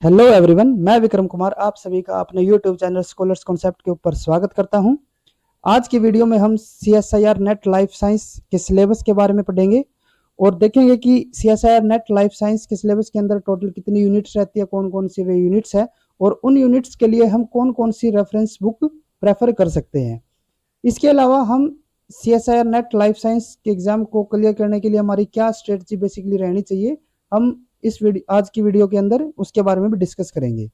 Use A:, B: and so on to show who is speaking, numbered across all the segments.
A: Hello everyone, मैं विक्रम कुमार आप सभी का अपने यूट्यूब चैनल स्कॉलर्स कॉन्सेप्ट के ऊपर स्वागत करता हूं। आज की वीडियो में हम CSIR नेट लाइफ साइंस के सिलेबस के बारे में पढ़ेंगे और देखेंगे कि CSIR नेट लाइफ साइंस के सिलेबस के अंदर टोटल कितनी यूनिट्स रहती है, कौन कौन सी वे यूनिट्स है और उन यूनिट्स के लिए हम कौन कौन सी रेफरेंस बुक प्रेफर कर सकते हैं। इसके अलावा हम CSIR नेट लाइफ साइंस के एग्जाम को क्लियर करने के लिए हमारी क्या स्ट्रेटजी बेसिकली रहनी चाहिए, हम इस वीडियो आज की वीडियो के अंदर उसके बारे में भी डिस्कस करेंगे।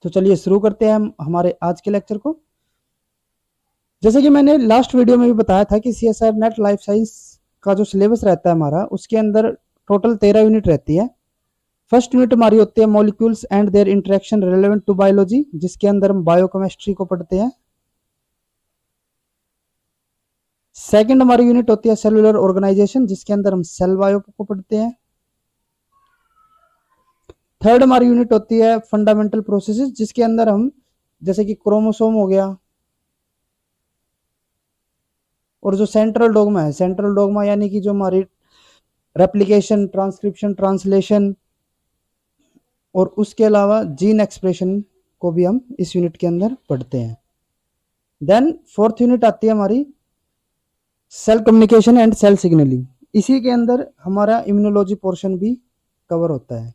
A: तो चलिए शुरू करते हैं हम हमारे आज के लेक्चर को। जैसे कि मैंने लास्ट वीडियो में भी बताया था कि CSIR नेट लाइफ साइंस का जो सिलेबस रहता है हमारा, उसके अंदर टोटल 13 यूनिट रहती है। फर्स्ट यूनिट हमारी होती है molecules and their interaction relevant to biology, जिसके अंदर हम बायोकेमिस्ट्री को पढ़ते हैं। सेकंड हमारी यूनिट होती है सेलुलर ऑर्गेनाइजेशन, जिसके अंदर हम सेल बायो को पढ़ते हैं। थर्ड हमारी यूनिट होती है फंडामेंटल प्रोसेसेस, जिसके अंदर हम जैसे कि क्रोमोसोम हो गया और जो सेंट्रल डोग्मा है, सेंट्रल डोग्मा यानी कि जो हमारी रेप्लिकेशन, ट्रांसक्रिप्शन, ट्रांसलेशन और उसके अलावा जीन एक्सप्रेशन को भी हम इस यूनिट के अंदर पढ़ते हैं। देन फोर्थ यूनिट आती है हमारी cell communication and cell signalling, इसी के अंदर हमारा इम्यूनोलॉजी पोर्शन भी कवर होता है।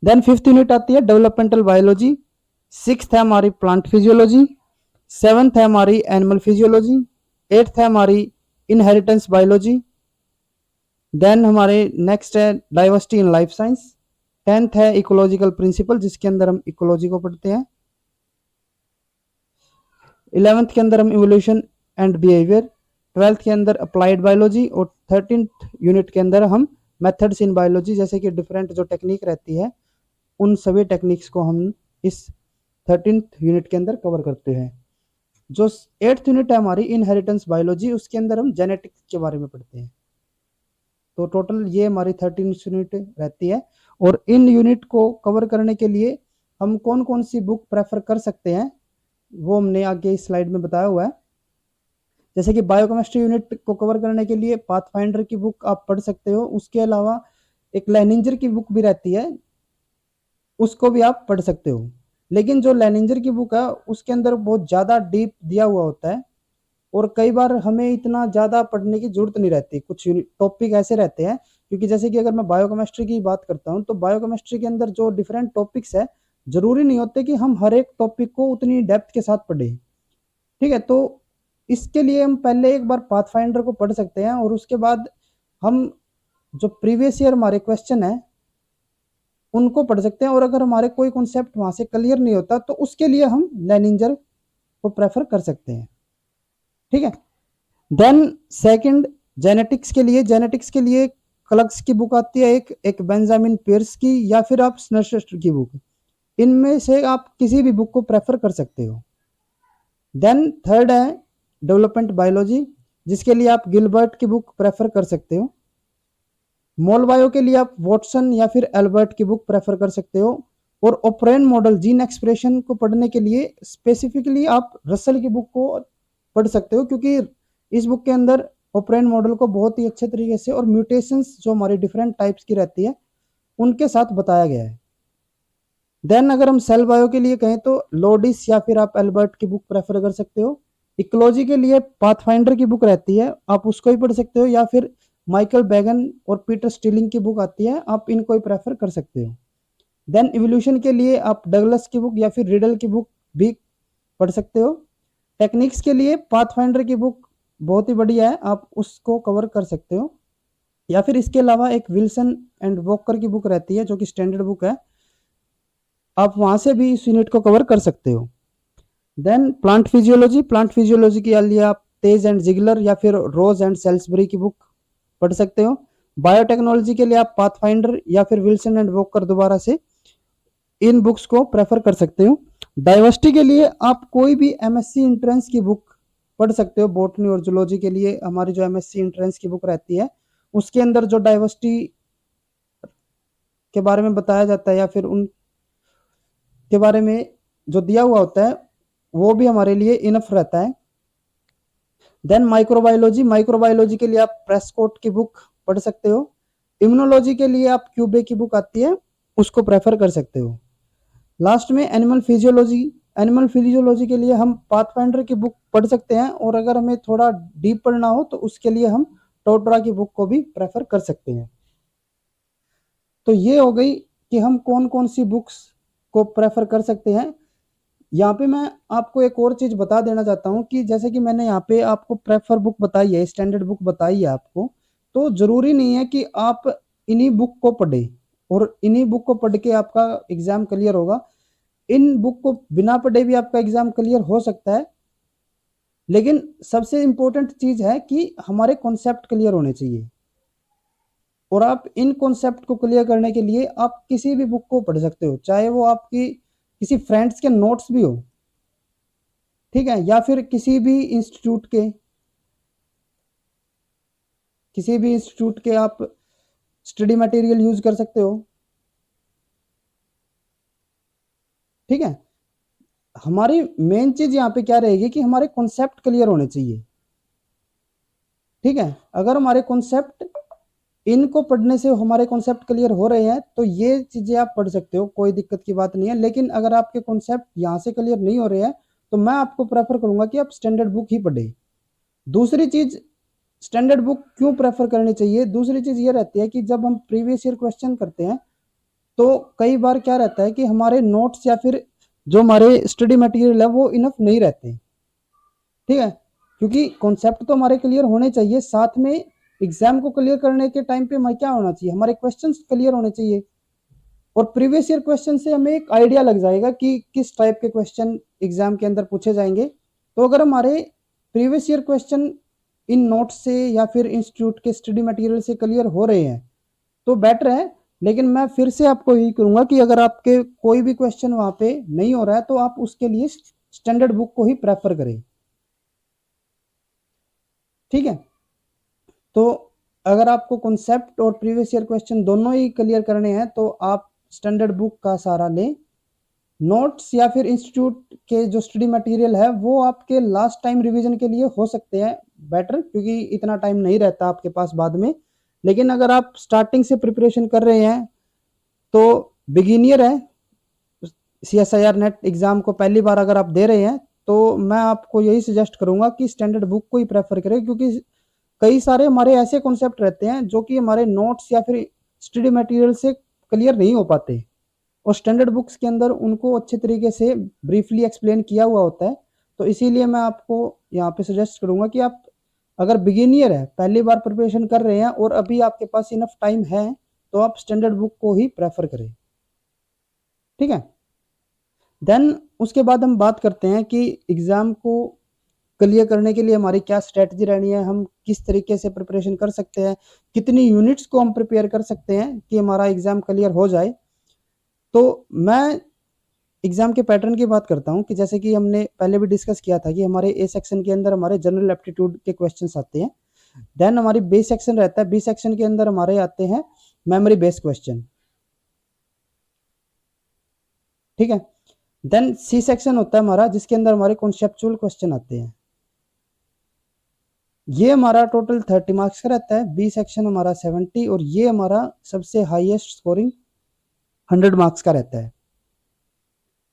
A: देन फिफ्थ यूनिट आती है डेवलपमेंटल बायोलॉजी, सिक्स्थ है हमारी प्लांट फिजियोलॉजी, सेवंथ है हमारी एनिमल फिजियोलॉजी, एट्थ है हमारी इनहेरिटेंस बायोलॉजी। देन हमारे नेक्स्ट है diversity in life science. Tenth है इकोलॉजिकल प्रिंसिपल, जिसके अंदर हम इकोलॉजी को पढ़ते हैं। 11th के अंदर हम इवोल्यूशन एंड बिहेवियर, 12th के अंदर अप्लाइड बायोलॉजी और 13th यूनिट के अंदर हम मेथड्स इन बायोलॉजी, जैसे कि डिफरेंट जो टेक्निक रहती है उन सभी टेक्निक्स को हम इस 13th यूनिट के अंदर कवर करते हैं। जो 8th यूनिट है हमारी इनहेरिटेंस बायोलॉजी, उसके अंदर हम जेनेटिक्स के बारे में पढ़ते हैं। तो टोटल ये हमारी 13th यूनिट रहती है और इन यूनिट को कवर करने के लिए हम कौन कौन सी बुक प्रेफर कर सकते हैं वो हमने आगे इस स्लाइड में बताया हुआ है। जैसे कि बायोकेमिस्ट्री यूनिट को कवर करने के लिए पाथफाइंडर की बुक आप पढ़ सकते हो। उसके अलावा एक लेनिंजर की बुक भी रहती है, उसको भी आप पढ़ सकते हो। लेकिन जो लेनिंजर की बुक है उसके अंदर बहुत ज़्यादा डीप दिया हुआ होता है और कई बार हमें इतना ज़्यादा पढ़ने की जरूरत नहीं रहती। कुछ टॉपिक ऐसे रहते हैं, क्योंकि जैसे कि अगर मैं बायोकेमिस्ट्री की बात करता हूँ तो बायोकेमिस्ट्री के अंदर जो डिफरेंट टॉपिक्स है जरूरी नहीं होते कि हम हर एक टॉपिक को उतनी डेप्थ के साथ पढ़ें। ठीक है, तो इसके लिए हम पहले एक बार पाथफाइंडर को पढ़ सकते हैं और उसके बाद हम जो प्रीवियस ईयर हमारे क्वेश्चन है उनको पढ़ सकते हैं। और अगर हमारे कोई कॉन्सेप्ट वहां से क्लियर नहीं होता तो उसके लिए हम लेनिंजर को प्रेफर कर सकते हैं। ठीक है, देन सेकंड जेनेटिक्स के लिए क्लग्स की बुक आती है, एक बेंजामिन पियर्स की या फिर आप स्नर्शस्टर की बुक, इनमें से आप किसी भी बुक को प्रेफर कर सकते हो। देन थर्ड है डेवलपमेंट बायोलॉजी, जिसके लिए आप गिलबर्ट की बुक प्रेफर कर सकते हो। मोल बायो के लिए आप वॉटसन या फिर एल्बर्ट की बुक प्रेफर कर सकते हो। और ओपरेन मॉडल जीन एक्सप्रेशन को पढ़ने के लिए स्पेसिफिकली आप रसल की बुक को पढ़ सकते हो, क्योंकि इस बुक के अंदर ओपरेन मॉडल को बहुत ही अच्छे तरीके से और म्यूटेशंस जो हमारी डिफरेंट टाइप्स की रहती है उनके साथ बताया गया है। देन अगर हम सेल बायो के लिए कहें तो लोडिस या फिर आप एल्बर्ट की बुक प्रेफर कर सकते हो। इकोलॉजी के लिए पाथफाइंडर की बुक रहती है, आप उसको ही पढ़ सकते हो, या फिर माइकल बैगन और पीटर स्टिलिंग की बुक आती है, आप इनको ही प्रेफर कर सकते हो। देन इवोल्यूशन के लिए आप डगलस की बुक या फिर रिडल की बुक भी पढ़ सकते हो। टेक्निक्स के लिए पाथफाइंडर की बुक बहुत ही बढ़िया है, आप उसको कवर कर सकते हो। या फिर इसके अलावा एक विल्सन एंड वॉकर की बुक रहती है जो कि स्टैंडर्ड बुक है, आप वहां से भी इस यूनिट को कवर कर सकते हो। देन प्लांट फिजियोलॉजी के लिए आप तेज एंड जिगलर या फिर रोज एंड सेल्सबरी की बुक पढ़ सकते हो। बायोटेक्नोलॉजी के लिए आप पाथफाइंडर या फिर विल्सन एंड वॉकर दोबारा से इन बुक्स को प्रेफर कर सकते हो। डाइवर्सिटी के लिए आप कोई भी एमएससी एंट्रेंस की बुक पढ़ सकते हो। बॉटनी और जूलॉजी के लिए हमारी जो एमएससी एंट्रेंस की बुक रहती है उसके अंदर जो डाइवर्सिटी के बारे में बताया जाता है या फिर उन के बारे में जो दिया हुआ होता है वो भी हमारे लिए इनफ रहता है। देन माइक्रोबायोलॉजी के लिए आप प्रेस्कोट की बुक पढ़ सकते हो। इम्यूनोलॉजी के लिए आप क्यूबे की बुक आती है, उसको प्रेफर कर सकते हो। लास्ट में एनिमल फिजियोलॉजी के लिए हम पाथफाइंडर की बुक पढ़ सकते हैं, और अगर हमें थोड़ा डीप पढ़ना हो तो उसके लिए हम टोटरा की बुक को भी प्रेफर कर सकते हैं। तो ये हो गई कि हम कौन कौन सी बुक्स को प्रेफर कर सकते हैं। यहाँ पे मैं आपको एक और चीज बता देना चाहता हूँ कि जैसे कि मैंने यहाँ पे आपको प्रेफर बुक बताई है, स्टैंडर्ड बुक बताई है आपको, तो जरूरी नहीं है कि आप इन्हीं बुक को पढ़े और इन्हीं बुक को पढ़ के आपका एग्जाम क्लियर होगा। इन बुक को बिना पढ़े भी आपका एग्जाम क्लियर हो सकता है, लेकिन सबसे इंपॉर्टेंट चीज है कि हमारे कॉन्सेप्ट क्लियर होने चाहिए। और आप इन कॉन्सेप्ट को क्लियर करने के लिए आप किसी भी बुक को पढ़ सकते हो, चाहे वो आपकी किसी फ्रेंड्स के नोट्स भी हो, ठीक है, या फिर किसी भी इंस्टीट्यूट के आप स्टडी मटेरियल यूज कर सकते हो, ठीक है। हमारी मेन चीज यहाँ पे क्या रहेगी कि हमारे कॉन्सेप्ट क्लियर होने चाहिए, ठीक है। अगर हमारे कॉन्सेप्ट, इनको पढ़ने से हमारे कॉन्सेप्ट क्लियर हो रहे हैं तो ये चीजें आप पढ़ सकते हो, कोई दिक्कत की बात नहीं है। लेकिन अगर आपके कॉन्सेप्ट यहाँ से क्लियर नहीं हो रहे हैं तो मैं आपको प्रेफर करूंगा कि आप स्टैंडर्ड बुक ही पढ़े। दूसरी चीज, स्टैंडर्ड बुक क्यों प्रेफर करनी चाहिए, दूसरी चीज ये रहती है कि जब हम प्रीवियस ईयर क्वेश्चन करते हैं तो कई बार क्या रहता है कि हमारे नोट्स या फिर जो हमारे स्टडी मटेरियल है वो इनफ नहीं रहते, ठीक है। क्योंकि कॉन्सेप्ट तो हमारे क्लियर होने चाहिए, साथ में एग्जाम को क्लियर करने के टाइम पे हमें क्या होना चाहिए, हमारे क्वेश्चंस क्लियर होने चाहिए। और प्रीवियस ईयर क्वेश्चन से हमें एक आइडिया लग जाएगा कि किस टाइप के क्वेश्चन एग्जाम के अंदर पूछे जाएंगे। तो अगर हमारे previous year question in notes से या फिर इंस्टीट्यूट के स्टडी मटेरियल से क्लियर हो रहे हैं तो बेटर है। लेकिन मैं फिर से आपको यही कहूंगा कि अगर आपके कोई भी क्वेश्चन वहां पे नहीं हो रहा है तो आप उसके लिए स्टैंडर्ड बुक को ही प्रेफर करें, ठीक है। तो अगर आपको कॉन्सेप्ट और प्रीवियस ईयर क्वेश्चन दोनों ही क्लियर करने हैं तो आप स्टैंडर्ड बुक का सहारा लें। नोट्स या फिर इंस्टीट्यूट के जो स्टडी मटेरियल है वो आपके लास्ट टाइम रिवीजन के लिए हो सकते हैं बेटर, क्योंकि इतना टाइम नहीं रहता आपके पास बाद में। लेकिन अगर आप स्टार्टिंग से प्रिपरेशन कर रहे हैं तो बिगिनियर है, CSIR नेट एग्जाम को पहली बार अगर आप दे रहे हैं तो मैं आपको यही सजेस्ट करूंगा कि स्टैंडर्ड बुक को ही प्रेफर करें, क्योंकि कई सारे हमारे ऐसे कॉन्सेप्ट रहते हैं जो कि हमारे नोट्स या फिर स्टडी मटेरियल से क्लियर नहीं हो पाते, और स्टैंडर्ड बुक्स के अंदर उनको अच्छे तरीके से ब्रीफली एक्सप्लेन किया हुआ होता है। तो इसीलिए मैं आपको यहाँ पे सजेस्ट करूंगा कि आप अगर बिगिनियर है, पहली बार प्रिपरेशन कर रहे हैं और अभी आपके पास इनफ टाइम है तो आप स्टैंडर्ड बुक को ही प्रेफर करें, ठीक है। देन उसके बाद हम बात करते हैं कि एग्जाम को क्लियर करने के लिए हमारी क्या स्ट्रेटजी रहनी है, हम किस तरीके से प्रिपरेशन कर सकते हैं, कितनी यूनिट्स को हम प्रिपेयर कर सकते हैं कि हमारा एग्जाम क्लियर हो जाए। तो मैं एग्जाम के पैटर्न की बात करता हूं कि जैसे कि हमने पहले भी डिस्कस किया था कि हमारे ए सेक्शन के अंदर हमारे जनरल एप्टीट्यूड के क्वेश्चंस आते हैं। देन हमारी बी सेक्शन रहता है, बी सेक्शन के अंदर हमारे आते हैं मेमोरी बेस्ड क्वेश्चन, ठीक है। देन सी सेक्शन होता है हमारा जिसके अंदर हमारे कॉन्सेप्चुअल क्वेश्चन आते हैं, ये हमारा टोटल 30 मार्क्स का रहता है। बी सेक्शन हमारा 70 और ये हमारा सबसे हाईएस्ट स्कोरिंग 100 मार्क्स का रहता है।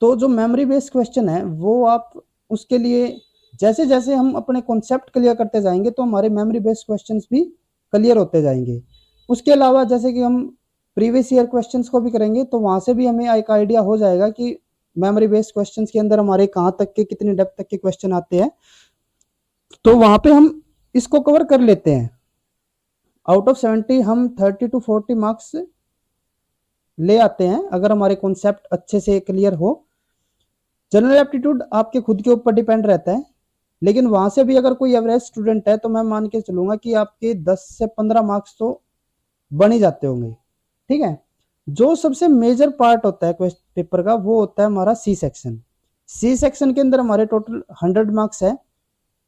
A: तो जो मेमोरी बेस्ड क्वेश्चन है वो आप उसके लिए जैसे जैसे हम अपने कॉन्सेप्ट क्लियर करते जाएंगे तो हमारे मेमोरी बेस्ड क्वेश्चंस भी क्लियर होते जाएंगे। उसके अलावा जैसे कि हम प्रीवियस ईयर क्वेश्चंस को भी करेंगे तो वहां से भी हमें एक आइडिया हो जाएगा कि मेमोरी बेस्ड क्वेश्चंस के अंदर हमारे कहाँ तक के, कितनी डेप्थ तक के क्वेश्चन आते हैं। तो वहां पे हम इसको कवर कर लेते हैं। आउट ऑफ 70 हम 30 to 40 मार्क्स ले आते हैं अगर हमारे कॉन्सेप्ट अच्छे से क्लियर हो। जनरल एप्टीट्यूड आपके खुद के ऊपर डिपेंड रहता है, लेकिन वहां से भी अगर कोई एवरेज स्टूडेंट है तो मैं मान के चलूंगा कि आपके 10 से 15 मार्क्स तो बन ही जाते होंगे, ठीक है। जो सबसे मेजर पार्ट होता है क्वेश्चन पेपर का वो होता है हमारा सी सेक्शन। सी सेक्शन के अंदर हमारे टोटल 100 मार्क्स है।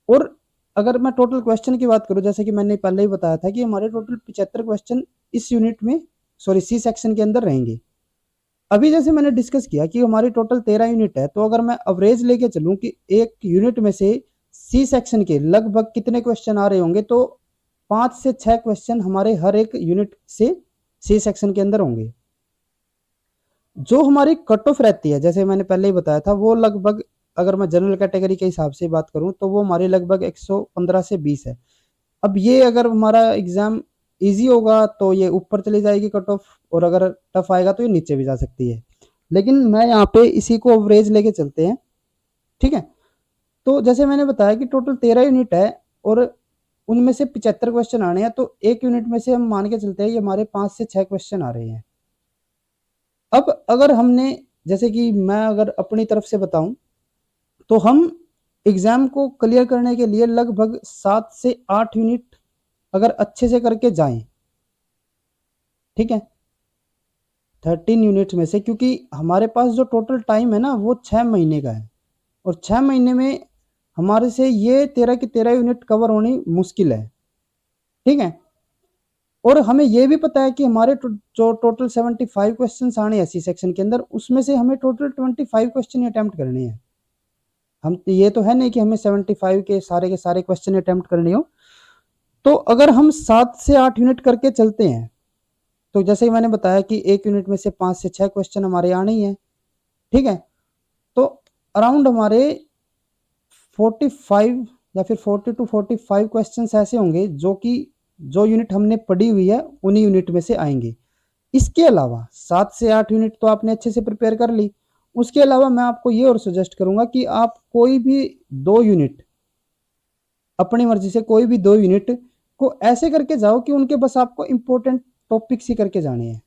A: और अगर मैं टोटल क्वेश्चन की बात करूं, जैसे कि मैंने पहले ही बताया था कि हमारे टोटल 75 क्वेश्चन इस यूनिट में, सॉरी सी सेक्शन के अंदर रहेंगे। अभी जैसे मैंने डिस्कस किया कि हमारी टोटल 13 यूनिट है, तो अगर मैं एवरेज लेके चलूं कि एक यूनिट में से सी सेक्शन के लगभग कितने क्वेश्चन आ रहे होंगे, तो 5 से 6 क्वेश्चन हमारे हर एक यूनिट से सी सेक्शन के अंदर होंगे। जो हमारी कट ऑफ रहती है, जैसे मैंने पहले ही बताया था, वो लगभग, अगर मैं जनरल कैटेगरी के हिसाब से बात करूं तो वो हमारी लगभग 115 से 20 है। अब ये अगर हमारा एग्जाम इजी होगा तो ये ऊपर चली जाएगी कट ऑफ, और अगर टफ आएगा तो ये नीचे भी जा सकती है। लेकिन मैं यहाँ पे इसी को एवरेज लेके चलते हैं, ठीक है। तो जैसे मैंने बताया कि टोटल 13 यूनिट है और उनमें से 75 क्वेश्चन आने हैं, तो एक यूनिट में से हम मान के चलते हैं ये हमारे 5 से 6 क्वेश्चन आ रहे हैं। अब अगर हमने, जैसे कि मैं अगर अपनी तरफ से बताऊं, तो हम एग्जाम को क्लियर करने के लिए लगभग 7 से 8 यूनिट अगर अच्छे से करके जाएं, ठीक है, 13 यूनिट्स में से, क्योंकि हमारे पास जो टोटल टाइम है ना वो 6 महीने का है, और 6 महीने में हमारे से ये 13 की 13 यूनिट कवर होनी मुश्किल है, ठीक है। और हमें ये भी पता है कि हमारे जो टोटल 75 क्वेश्चन आने हैं सी सेक्शन के अंदर, उसमें से हमें टोटल 25 क्वेश्चन अटेम्प्ट करने हैं। हम ये तो है नहीं कि हमें 75 के सारे क्वेश्चन अटेम्प्ट करने हो। तो अगर हम 7 से 8 यूनिट करके चलते हैं, तो जैसे ही मैंने बताया कि एक यूनिट में से 5 से 6 क्वेश्चन हमारे आने ही है, ठीक है। तो अराउंड हमारे 45 या फिर 40 टू 45 क्वेश्चन ऐसे होंगे जो कि जो यूनिट हमने पढ़ी हुई है उन्हीं यूनिट में से आएंगे। इसके अलावा 7 से 8 यूनिट तो आपने अच्छे से प्रिपेयर कर ली, उसके अलावा मैं आपको ये और सजेस्ट करूंगा कि आप कोई भी 2 यूनिट, अपनी मर्जी से कोई भी 2 यूनिट को ऐसे करके जाओ कि उनके बस आपको इंपॉर्टेंट टॉपिक्स ही करके जाने हैं।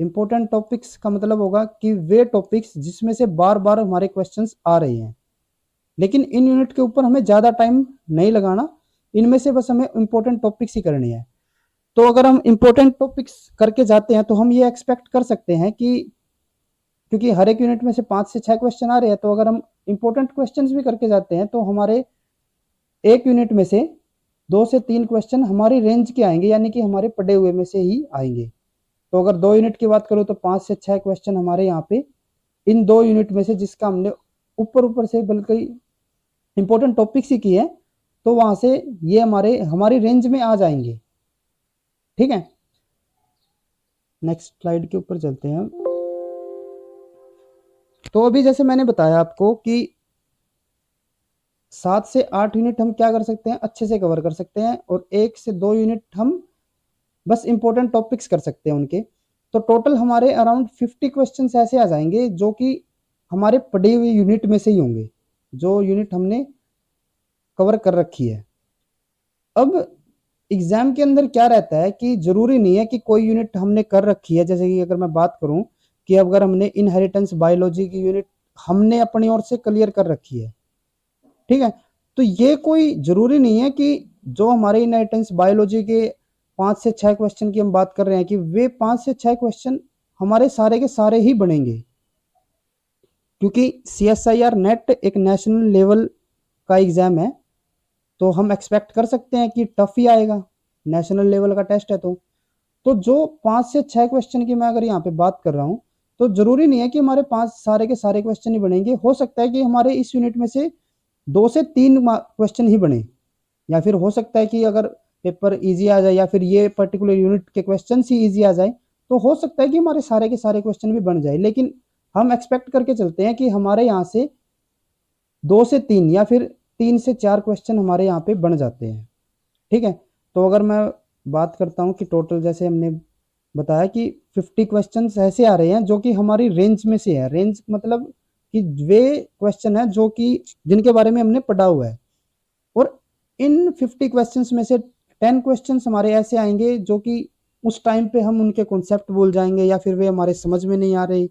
A: इंपॉर्टेंट टॉपिक्स का मतलब होगा कि वे टॉपिक्स जिसमें से बार बार हमारे क्वेश्चंस आ रहे हैं, लेकिन इन यूनिट के ऊपर हमें ज़्यादा टाइम नहीं लगाना, इनमें से बस हमें इंपॉर्टेंट टॉपिक्स ही करनी है। तो अगर हम इंपॉर्टेंट टॉपिक्स करके जाते हैं तो हम ये एक्सपेक्ट कर सकते हैं कि, क्योंकि हर एक यूनिट में से 5 से 6 क्वेश्चन आ रहे हैं, तो अगर हम इंपॉर्टेंट क्वेश्चंस भी करके जाते हैं तो हमारे एक यूनिट में से 2 से 3 क्वेश्चन हमारी रेंज के आएंगे, यानी कि हमारे पढ़े हुए में से ही आएंगे। तो अगर 2 यूनिट की बात करूँ तो 5 से 6 क्वेश्चन हमारे यहाँ पे इन 2 यूनिट में से, जिसका हमने ऊपर ऊपर से बल्कि इंपॉर्टेंट टॉपिक्स ही की है, तो वहां से ये हमारी रेंज में आ जाएंगे, ठीक है। नेक्स्ट स्लाइड के ऊपर चलते हैं। तो अभी जैसे मैंने बताया आपको कि 7 से 8 यूनिट हम क्या कर सकते हैं, अच्छे से कवर कर सकते हैं, और 1 से 2 यूनिट हम बस इंपॉर्टेंट टॉपिक्स कर सकते हैं उनके। तो टोटल हमारे अराउंड 50 क्वेश्चंस ऐसे आ जाएंगे जो कि हमारे पढ़े हुए यूनिट में से ही होंगे, जो यूनिट हमने कवर कर रखी है। अब एग्जाम के अंदर क्या रहता है कि जरूरी नहीं है कि कोई यूनिट हमने कर रखी है, जैसे कि अगर मैं बात करूं कि अगर हमने इनहेरिटेंस बायोलॉजी की यूनिट हमने अपनी ओर से क्लियर कर रखी है, ठीक है, तो ये कोई जरूरी नहीं है कि जो हमारे इनहेरिटेंस बायोलॉजी के 5 से 6 क्वेश्चन की हम बात कर रहे हैं कि वे 5 से 6 क्वेश्चन हमारे सारे के सारे ही बनेंगे, क्योंकि CSIR नेट एक नेशनल लेवल का एग्जाम है, तो हम एक्सपेक्ट कर सकते हैं कि टफ ही आएगा, नेशनल लेवल का टेस्ट है। तो जो 5 से 6 क्वेश्चन की मैं अगर यहाँ पे बात कर रहा हूँ, तो जरूरी नहीं है कि हमारे 5 सारे के सारे क्वेश्चन ही बनेंगे। हो सकता है कि हमारे इस यूनिट में से 2 से 3 क्वेश्चन ही बने, या फिर हो सकता है कि अगर पेपर इजी आ जाए या फिर ये पर्टिकुलर यूनिट के क्वेश्चन ही इजी आ जाए, तो हो सकता है कि हमारे सारे के सारे क्वेश्चन भी बन जाए। लेकिन हम एक्सपेक्ट करके चलते हैं कि हमारे यहाँ से 2 से 3 या फिर 3 से 4 क्वेश्चन हमारे यहाँ पे बन जाते हैं, ठीक है। तो अगर मैं बात करता हूँ कि टोटल, जैसे हमने बताया कि 50 क्वेश्चंस ऐसे आ रहे हैं जो कि हमारी रेंज में से है। रेंज मतलब कि वे क्वेश्चन है जो कि जिनके बारे में हमने पढ़ा हुआ है, और इन 50 क्वेश्चंस में से 10 क्वेश्चंस हमारे ऐसे आएंगे जो कि उस टाइम पे हम उनके कॉन्सेप्ट भूल जाएंगे, या फिर वे हमारे समझ में नहीं आ रही,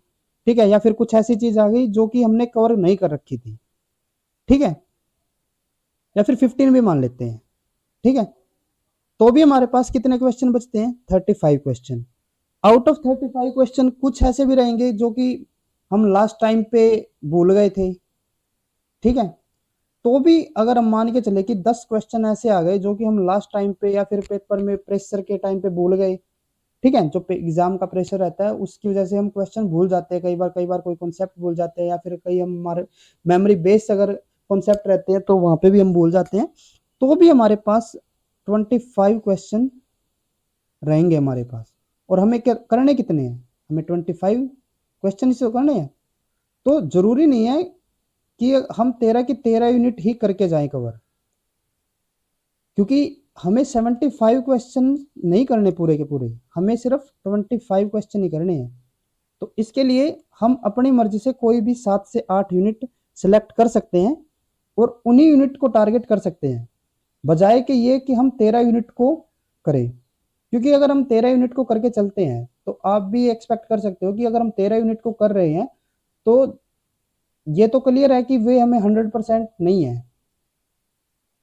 A: ठीक है, या फिर कुछ ऐसी चीज आ गई जो कि हमने कवर नहीं कर रखी थी, ठीक है, या फिर 15 भी मान लेते हैं, ठीक है। तो भी हमारे पास कितने क्वेश्चन बचते हैं, 35 क्वेश्चन। आउट ऑफ 35 क्वेश्चन कुछ ऐसे भी रहेंगे जो कि हम लास्ट टाइम पे भूल गए थे, ठीक है। तो भी अगर हम मान के चले कि 10 क्वेश्चन ऐसे आ गए जो कि हम लास्ट टाइम पे या फिर पेपर में प्रेशर के टाइम पे भूल गए, ठीक है, जो एग्जाम का प्रेशर रहता है उसकी वजह से हम क्वेश्चन भूल जाते हैं, कई बार कोई कॉन्सेप्ट भूल जाते हैं, या फिर कई हमारे मेमोरी बेस्ड अगर कॉन्सेप्ट रहते हैं तो वहां पे भी हम भूल जाते हैं। तो भी हमारे पास 25 क्वेश्चन रहेंगे हमारे पास, और हमें क्या करने कितने हैं, हमें 25 क्वेश्चन इसे करने हैं। तो जरूरी नहीं है कि हम 13 की 13 यूनिट ही करके जाएं कवर, क्योंकि हमें 75 क्वेश्चन नहीं करने पूरे के पूरे, हमें सिर्फ 25 क्वेश्चन ही करने हैं। तो इसके लिए हम अपनी मर्जी से कोई भी 7 से 8 यूनिट सिलेक्ट कर सकते हैं और उन्हीं यूनिट को टारगेट कर सकते हैं, बजाय कि ये कि हम 13 यूनिट को करें। क्योंकि अगर हम 13 यूनिट को करके चलते हैं तो आप भी एक्सपेक्ट कर सकते हो कि अगर हम 13 यूनिट को कर रहे हैं तो ये तो क्लियर है कि वे हमें 100% नहीं है।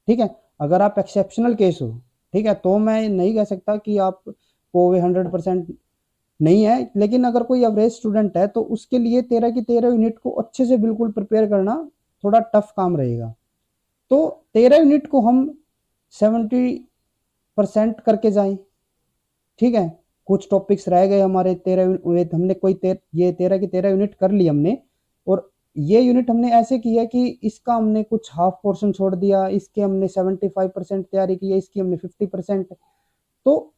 A: ठीक है, अगर आप एक्सेप्शनल केस हो, ठीक है, तो मैं नहीं कह सकता कि आपको वे 100% नहीं है, लेकिन अगर कोई एवरेज स्टूडेंट है तो उसके लिए 13 की 13 यूनिट को अच्छे से बिल्कुल प्रिपेयर करना थोड़ा टफ काम रहेगा। तो 13 यूनिट को हम 70% करके जाएं। ठीक है, कुछ टॉपिक्स रह गए हमारे 13, हमने ये 13 की 13 यूनिट कर ली हमने, और ये यूनिट हमने ऐसे किया कि इसका हमने कुछ हाफ पोर्शन छोड़ दिया, इसके हमने 75% तैयारी की है, इसकी हमने 50%। तो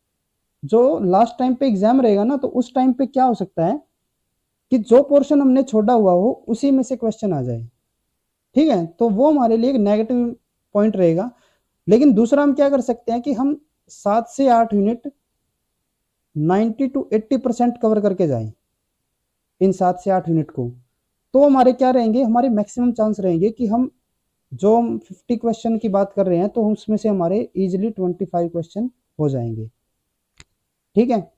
A: जो लास्ट टाइम पे एग्जाम रहेगा ना, तो उस टाइम पे क्या हो सकता है कि जो पोर्शन हमने छोड़ा हुआ हो उसी में से क्वेश्चन आ जाए। ठीक है, तो वो हमारे लिए एक नेगेटिव पॉइंट रहेगा। लेकिन दूसरा हम क्या कर सकते हैं कि हम 7 से 8 यूनिट 90 to 80% कवर करके जाएं इन 7 से 8 यूनिट को। तो हमारे क्या रहेंगे, हमारे मैक्सिमम चांस रहेंगे कि हम जो हम 50 क्वेश्चन की बात कर रहे हैं तो उसमें से हमारे इजीली 25 क्वेश्चन हो जाएंगे। ठीक है,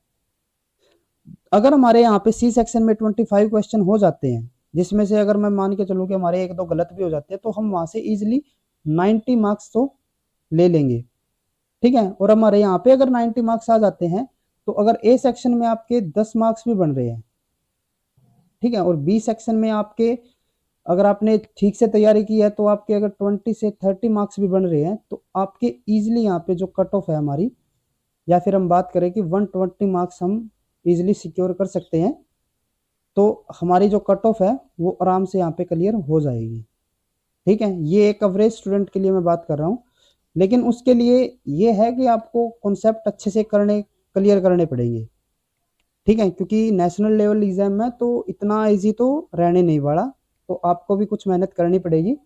A: अगर हमारे यहाँ पे सी सेक्शन में 25 क्वेश्चन हो जाते हैं, जिसमें से अगर मैं मान के चलूँ कि हमारे 1-2 गलत भी हो जाते हैं, तो हम वहां से इजीली 90 मार्क्स तो ले लेंगे। ठीक है, और हमारे यहाँ पे अगर 90 मार्क्स आ जाते हैं तो अगर ए सेक्शन में आपके 10 मार्क्स भी बन रहे हैं, ठीक है, और बी सेक्शन में आपके अगर आपने ठीक से तैयारी की है तो आपके अगर 20 से 30 मार्क्स भी बन रहे हैं, तो आपके इजीली यहाँ पे जो कट ऑफ है हमारी, या फिर हम बात करें कि 120 मार्क्स हम इजीली सिक्योर कर सकते हैं। तो हमारी जो कट ऑफ है वो आराम से यहाँ पे क्लियर हो जाएगी। ठीक है, ये एक एवरेज स्टूडेंट के लिए मैं बात कर रहा हूँ, लेकिन उसके लिए ये है कि आपको कॉन्सेप्ट अच्छे से क्लियर करने पड़ेंगे। ठीक है, क्योंकि नेशनल लेवल एग्जाम में तो इतना इजी तो रहने नहीं वाला, तो आपको भी कुछ मेहनत करनी पड़ेगी।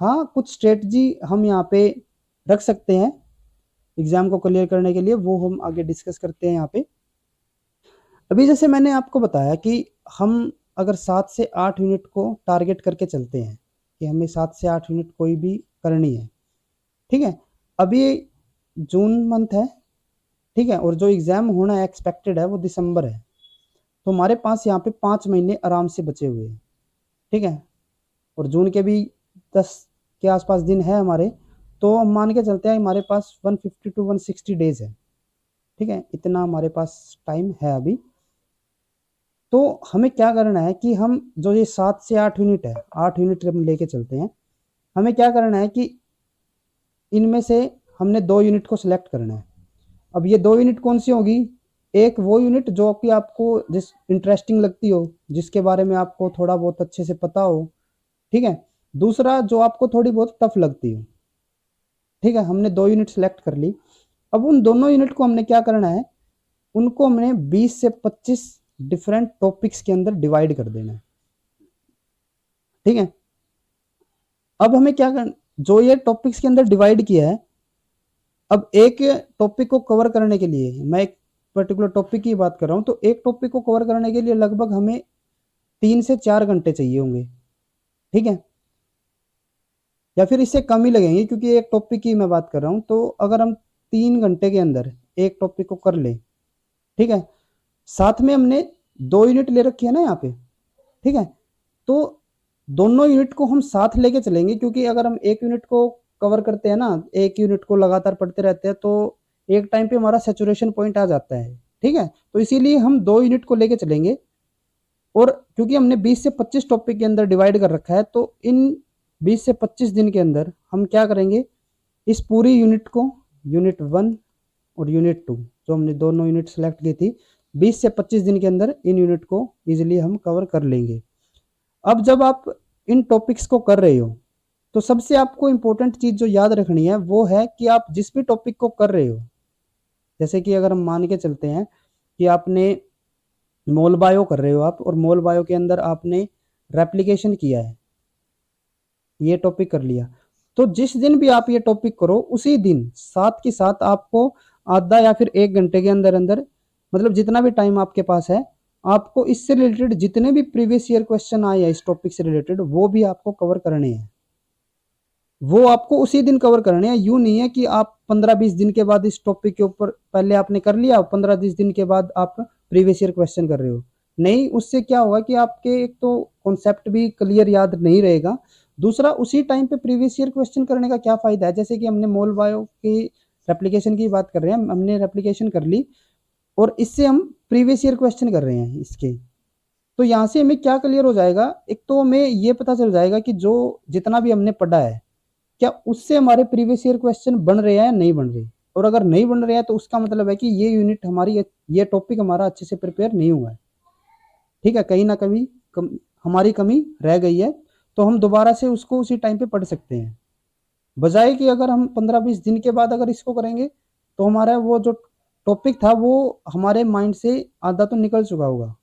A: हाँ, कुछ स्ट्रेटजी हम यहाँ पे रख सकते हैं एग्जाम को क्लियर करने के लिए, वो हम आगे डिस्कस करते हैं यहाँ पे। अभी जैसे मैंने आपको बताया कि हम अगर 7 से 8 यूनिट को टारगेट करके चलते हैं कि हमें 7 से 8 यूनिट कोई भी करनी है। ठीक है, अभी जून मंथ है, ठीक है, और जो एग्ज़ाम होना एक्सपेक्टेड है वो दिसंबर है। तो हमारे पास यहाँ पे 5 महीने आराम से बचे हुए हैं। ठीक है, और जून के भी 10 के आसपास दिन है हमारे, तो हम मान के चलते हैं हमारे पास 150 to 160 डेज है। ठीक है, इतना हमारे पास टाइम है अभी। तो हमें क्या करना है कि हम जो ये 7 से 8 यूनिट है, 8 यूनिट हम लेके चलते हैं, हमें क्या करना है कि इनमें से हमने 2 यूनिट को सिलेक्ट करना है। अब ये 2 यूनिट कौन सी होगी, एक वो यूनिट जो कि आपको जिस इंटरेस्टिंग लगती हो, जिसके बारे में आपको थोड़ा बहुत अच्छे से पता हो। ठीक है, दूसरा जो आपको थोड़ी बहुत टफ लगती हो। ठीक है, हमने 2 यूनिट सेलेक्ट कर ली। अब उन दोनों यूनिट को हमने क्या करना है, उनको हमने 20 से 25 डिफरेंट टॉपिक्स के अंदर डिवाइड कर देना है। ठीक है, अब हमें क्या करना, जो ये टॉपिक्स के अंदर डिवाइड किया है, अब एक टॉपिक को कवर करने के लिए, मैं एक पर्टिकुलर टॉपिक की बात कर रहा हूँ, तो एक टॉपिक को कवर करने के लिए लगभग हमें 3 से 4 घंटे चाहिए होंगे। ठीक है, या फिर इससे कम ही लगेंगे, क्योंकि एक टॉपिक की मैं बात कर रहा हूँ। तो अगर हम 3 घंटे के अंदर एक टॉपिक को कर ले, ठीक है, साथ में हमने 2 यूनिट ले रखी है ना यहाँ पे। ठीक है, तो दोनों यूनिट को हम साथ लेके चलेंगे, क्योंकि अगर हम एक यूनिट को कवर करते हैं ना, एक यूनिट को लगातार पढ़ते रहते हैं, तो एक टाइम पे हमारा सैचुरेशन पॉइंट आ जाता है। ठीक है, तो इसीलिए हम 2 यूनिट को लेके चलेंगे, और क्योंकि हमने 20 से 25 टॉपिक के अंदर डिवाइड कर रखा है, तो इन 20 से 25 दिन के अंदर हम क्या करेंगे, इस पूरी यूनिट को, यूनिट 1 और यूनिट 2 जो हमने दोनों यूनिट सेलेक्ट की थी, 20 से 25 दिन के अंदर इन यूनिट को इजीली हम कवर कर लेंगे। अब जब आप इन टॉपिक्स को कर रहे हो, तो सबसे आपको इम्पोर्टेंट चीज़ जो याद रखनी है वो है कि आप जिस भी टॉपिक को कर रहे हो, जैसे कि अगर हम मान के चलते हैं कि आपने मोल बायो कर रहे हो आप, और मोल बायो के अंदर आपने रेप्लिकेशन किया है, ये टॉपिक कर लिया, तो जिस दिन भी आप ये टॉपिक करो उसी दिन साथ के साथ आपको आधा या फिर 1 घंटे के अंदर अंदर, मतलब जितना भी टाइम आपके पास है, आपको इससे रिलेटेड जितने भी प्रीवियस ईयर क्वेश्चन आए हैं इस टॉपिक से रिलेटेड वो भी आपको कवर करने हैं। वो आपको उसी दिन कवर करने हैं। यूं नहीं है कि आप 15-20 दिन के बाद इस टॉपिक के ऊपर पहले आपने कर लिया, 15-20 दिन के बाद आप प्रीवियस ईयर क्वेश्चन कर रहे हो। नहीं, उससे क्या होगा कि आपके एक तो कॉन्सेप्ट भी क्लियर याद नहीं रहेगा, दूसरा उसी टाइम पे प्रीवियस ईयर क्वेश्चन करने का क्या फायदा है। जैसे कि हमने मोल बायो की रेप्लिकेशन की बात कर रहे हैं, हमने रेप्लिकेशन कर ली और इससे हम प्रीवियस ईयर क्वेश्चन कर रहे हैं इसके, तो यहाँ से हमें क्या क्लियर हो जाएगा, एक तो हमें ये पता चल जाएगा कि जो जितना भी हमने पढ़ा है क्या उससे हमारे प्रीवियस ईयर क्वेश्चन बन रहे हैं या नहीं बन रहे, और अगर नहीं बन रहे हैं तो उसका मतलब है कि ये यूनिट हमारी, ये टॉपिक हमारा अच्छे से प्रिपेयर नहीं हुआ है। ठीक है, कहीं ना कहीं हमारी कमी रह गई है, तो हम दोबारा से उसको उसी टाइम पे पढ़ सकते हैं, बजाय कि अगर हम 15-20 दिन के बाद अगर इसको करेंगे तो हमारा वो जो टॉपिक था वो हमारे माइंड से आधा तो निकल चुका होगा।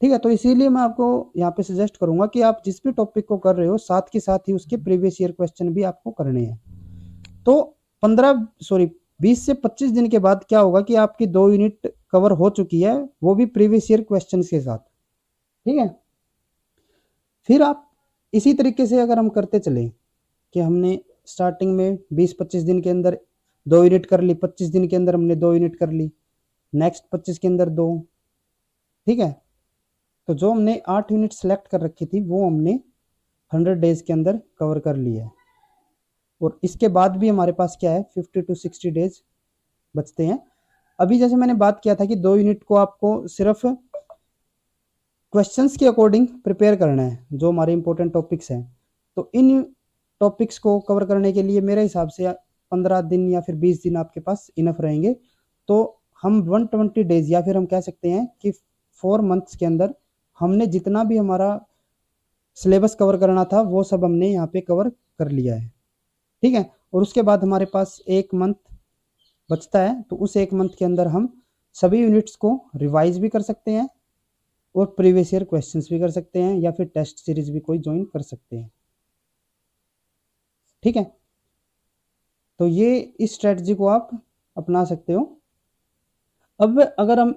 A: ठीक है, तो इसीलिए मैं आपको यहाँ पे सजेस्ट करूंगा कि आप जिस भी टॉपिक को कर रहे हो साथ के साथ ही उसके प्रीवियस ईयर क्वेश्चन भी आपको करने हैं। तो 20 से 25 दिन के बाद क्या होगा कि आपकी 2 यूनिट कवर हो चुकी है, वो भी प्रीवियस ईयर क्वेश्चन के साथ। ठीक है, फिर आप इसी तरीके से अगर हम करते चले कि हमने स्टार्टिंग में 20-25 दिन के अंदर 2 यूनिट कर ली, 25 दिन के अंदर हमने 2 यूनिट कर ली, नेक्स्ट 25 के अंदर 2। ठीक है, तो जो हमने 8 यूनिट सेलेक्ट कर रखी थी वो हमने 100 डेज के अंदर कवर कर लिया है, और इसके बाद भी हमारे पास क्या है 50 to 60 डेज बचते हैं। अभी जैसे मैंने बात किया था कि 2 यूनिट को आपको सिर्फ क्वेश्चंस के अकॉर्डिंग प्रिपेयर करना है जो हमारे इंपॉर्टेंट टॉपिक्स हैं, तो इन टॉपिक्स को कवर करने के लिए मेरे हिसाब से 15 दिन या फिर 20 दिन आपके पास इनफ रहेंगे। तो हम 120 डेज या फिर हम कह सकते हैं कि 4 मंथ्स के अंदर हमने जितना भी हमारा सिलेबस कवर करना था वो सब हमने यहाँ पे कवर कर लिया है। ठीक है, और उसके बाद हमारे पास 1 मंथ बचता है, तो उस 1 मंथ के अंदर हम सभी यूनिट्स को रिवाइज भी कर सकते हैं और प्रीवियस ईयर क्वेश्चंस भी कर सकते हैं, या फिर टेस्ट सीरीज भी कोई ज्वाइन कर सकते हैं। ठीक है, तो ये इस स्ट्रेटजी को आप अपना सकते हो। अब अगर हम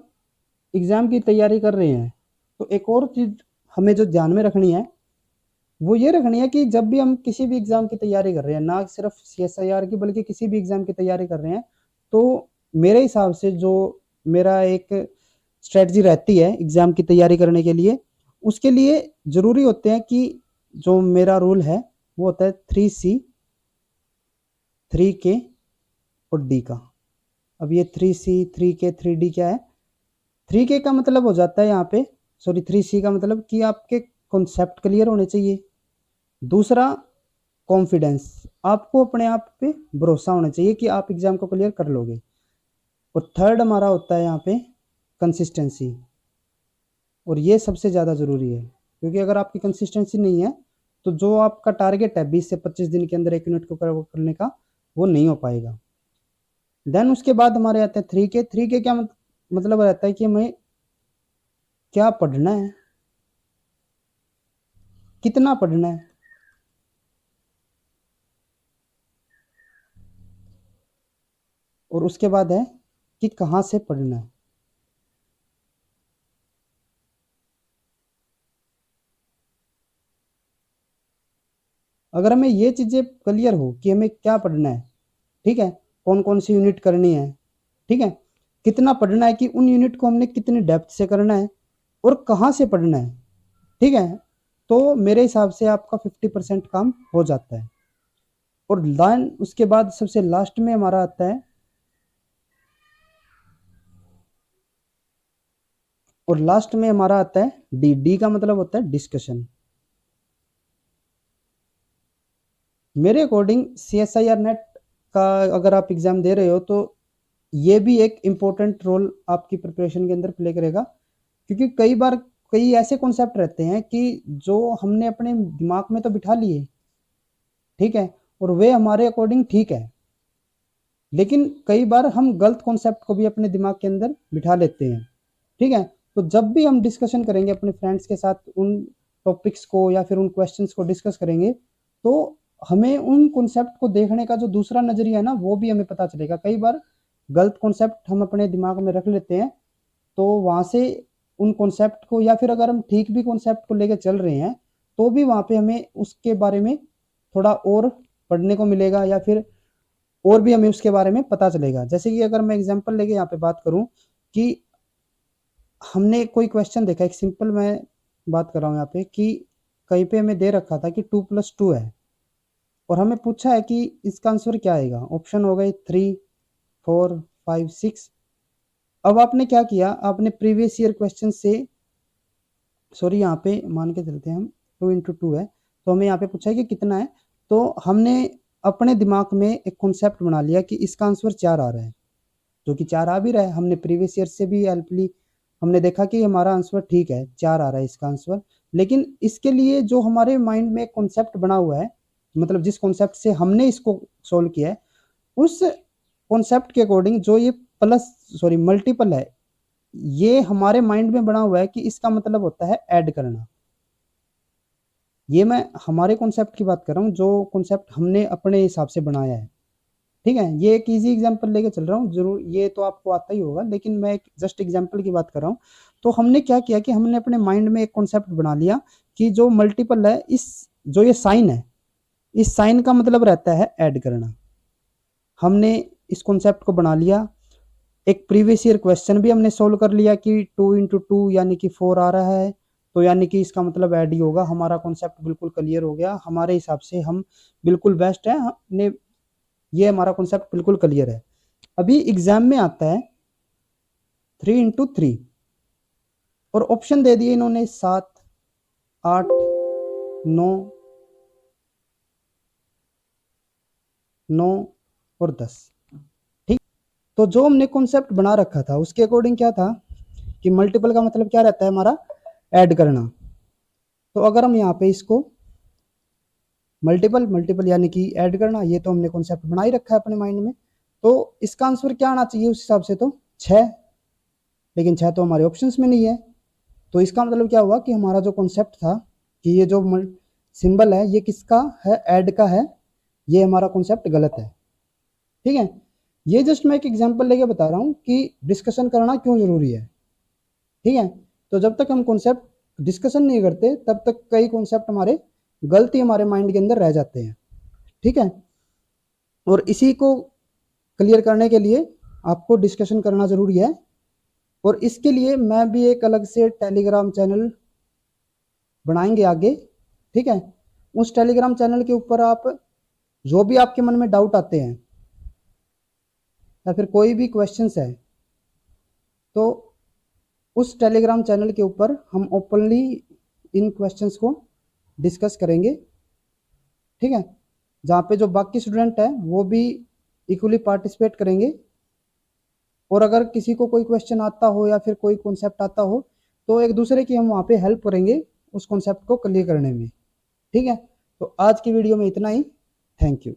A: एग्ज़ाम की तैयारी कर रहे हैं तो एक और चीज़ हमें जो ध्यान में रखनी है वो ये रखनी है कि जब भी हम किसी भी एग्ज़ाम की तैयारी कर रहे हैं, ना सिर्फ CSIR की बल्कि किसी भी एग्ज़ाम की तैयारी कर रहे हैं, तो मेरे हिसाब से जो मेरा एक स्ट्रेटजी रहती है एग्ज़ाम की तैयारी करने के लिए, उसके लिए ज़रूरी होते हैं कि जो मेरा रूल है वो होता है 3C, 3K और D का। अब ये 3C, 3K, 3D क्या है? 3K का मतलब हो जाता है यहाँ पे, सॉरी 3C का मतलब कि आपके कॉन्सेप्ट क्लियर होने चाहिए। दूसरा कॉन्फिडेंस, आपको अपने आप पे भरोसा होना चाहिए कि आप एग्ज़ाम को क्लियर कर लोगे। और थर्ड हमारा होता है यहाँ पे कंसिस्टेंसी, और ये सबसे ज़्यादा ज़रूरी है, क्योंकि अगर आपकी कंसिस्टेंसी नहीं है तो जो आपका टारगेट है 20 से 25 दिन के अंदर 1 यूनिट को कवर करने का वो नहीं हो पाएगा। देन उसके बाद हमारे आते हैं 3K। 3K क्या मतलब रहता है कि हमें क्या पढ़ना है, कितना पढ़ना है, और उसके बाद है कि कहाँ से पढ़ना है। अगर हमें ये चीज़ें क्लियर हो कि हमें क्या पढ़ना है, ठीक है, कौन कौन सी यूनिट करनी है, ठीक है, कितना पढ़ना है कि उन यूनिट को हमने कितनी डेप्थ से करना है और कहाँ से पढ़ना है, ठीक है, तो मेरे हिसाब से आपका 50% काम हो जाता है। और देन उसके बाद सबसे लास्ट में हमारा आता है, और लास्ट में हमारा आता है डी। डी का मतलब होता है डिस्कशन। मेरे अकॉर्डिंग CSIR नेट का अगर आप एग्ज़ाम दे रहे हो तो ये भी एक इम्पोर्टेंट रोल आपकी प्रिपरेशन के अंदर प्ले करेगा, क्योंकि कई बार कई ऐसे कॉन्सेप्ट रहते हैं कि जो हमने अपने दिमाग में तो बिठा लिए, ठीक है, और वे हमारे अकॉर्डिंग ठीक है, लेकिन कई बार हम गलत कॉन्सेप्ट को भी अपने दिमाग के अंदर बिठा लेते हैं। ठीक है, तो जब भी हम डिस्कशन करेंगे अपने फ्रेंड्स के साथ उन टॉपिक्स को या फिर उन क्वेश्चंस को डिस्कस करेंगे, तो हमें उन कॉन्सेप्ट को देखने का जो दूसरा नज़रिया है ना, वो भी हमें पता चलेगा। कई बार गलत कॉन्सेप्ट हम अपने दिमाग में रख लेते हैं, तो वहाँ से उन कॉन्सेप्ट को, या फिर अगर हम ठीक भी कॉन्सेप्ट को लेकर चल रहे हैं, तो भी वहाँ पे हमें उसके बारे में थोड़ा और पढ़ने को मिलेगा, या फिर और भी हमें उसके बारे में पता चलेगा। जैसे कि अगर मैं एग्जांपल लेके यहाँ पे बात करूँ कि हमने कोई क्वेश्चन देखा, एक सिंपल मैं बात कर रहा हूँ यहाँ पे, कि कहीं पे हमें दे रखा था कि 2+2 है, और हमें पूछा है कि इसका आंसर क्या आएगा। ऑप्शन हो गए 3, 4, 5, 6। अब आपने क्या किया, आपने प्रीवियस ईयर क्वेश्चन से, सॉरी यहाँ पे मान के चलते हैं हम 2 × 2 है, तो हमें यहाँ पे पूछा है कि कितना है, तो हमने अपने दिमाग में एक कॉन्सेप्ट बना लिया कि इसका आंसर 4 आ रहा है, जो कि 4 आ भी रहा है। हमने प्रीवियस ईयर से भी हेल्प ली, हमने देखा कि हमारा आंसर ठीक है, 4 आ रहा है इसका आंसर। लेकिन इसके लिए जो हमारे माइंड में कॉन्सेप्ट बना हुआ है, मतलब जिस कॉन्सेप्ट से हमने इसको सोल्व किया है, उस कॉन्सेप्ट के अकॉर्डिंग जो ये मल्टीपल है, ये हमारे माइंड में बना हुआ है कि इसका मतलब होता है ऐड करना। ये मैं हमारे कॉन्सेप्ट की बात कर रहा हूँ, जो कॉन्सेप्ट हमने अपने हिसाब से बनाया है। ठीक है, ये एक इजी एग्जांपल लेके चल रहा हूँ, जरूर ये तो आपको आता ही होगा, लेकिन मैं एक जस्ट एग्जांपल की बात कर रहा हूँ। तो हमने क्या किया कि हमने अपने माइंड में एक कॉन्सेप्ट बना लिया कि जो मल्टीपल है, इस जो ये साइन है, इस साइन का मतलब रहता है ऐड करना। हमने इस कॉन्सेप्ट को बना लिया। एक प्रीवियस ईयर क्वेश्चन भी हमने सोल्व कर लिया कि 2 × 2 यानी कि 4 आ रहा है, तो यानी कि इसका मतलब ऐड ही होगा। हमारा कॉन्सेप्ट बिल्कुल क्लियर हो गया, हमारे हिसाब से हम बिल्कुल बेस्ट है, हमने ये हमारा कॉन्सेप्ट बिल्कुल क्लियर है। अभी एग्जाम में आता है 3 × 3, और ऑप्शन दे दिए इन्होंने 7, 8, 9 और 10। ठीक, तो जो हमने कॉन्सेप्ट बना रखा था उसके अकॉर्डिंग क्या था कि मल्टीपल का मतलब क्या रहता है हमारा, ऐड करना। तो अगर हम यहाँ पे इसको मल्टीपल यानी कि ऐड करना, ये तो हमने कॉन्सेप्ट बना ही रखा है अपने माइंड में, तो इसका आंसर क्या आना चाहिए उस हिसाब से, तो 6। लेकिन 6 तो हमारे ऑप्शंस में नहीं है, तो इसका मतलब क्या हुआ कि हमारा जो कॉन्सेप्ट था कि ये जो सिंबल है ये किसका है, ऐड का है, ये हमारा कॉन्सेप्ट गलत है। ठीक है, ये जस्ट मैं एक एग्जांपल लेके बता रहा हूँ कि डिस्कशन करना क्यों जरूरी है। ठीक है, तो जब तक हम कॉन्सेप्ट डिस्कशन नहीं करते, तब तक कई कॉन्सेप्ट हमारे गलती हमारे माइंड के अंदर रह जाते हैं। ठीक है, और इसी को क्लियर करने के लिए आपको डिस्कशन करना जरूरी है, और इसके लिए मैं भी एक अलग से टेलीग्राम चैनल बनाएंगे आगे। ठीक है, उस टेलीग्राम चैनल के ऊपर आप जो भी आपके मन में डाउट आते हैं या फिर कोई भी क्वेश्चंस है, तो उस टेलीग्राम चैनल के ऊपर हम ओपनली इन क्वेश्चंस को डिस्कस करेंगे। ठीक है, जहाँ पे जो बाकी स्टूडेंट है वो भी इक्वली पार्टिसिपेट करेंगे, और अगर किसी को कोई क्वेश्चन आता हो या फिर कोई कॉन्सेप्ट आता हो, तो एक दूसरे की हम वहाँ पे हेल्प करेंगे उस कॉन्सेप्ट को क्लियर करने में। ठीक है, तो आज की वीडियो में इतना ही। Thank you.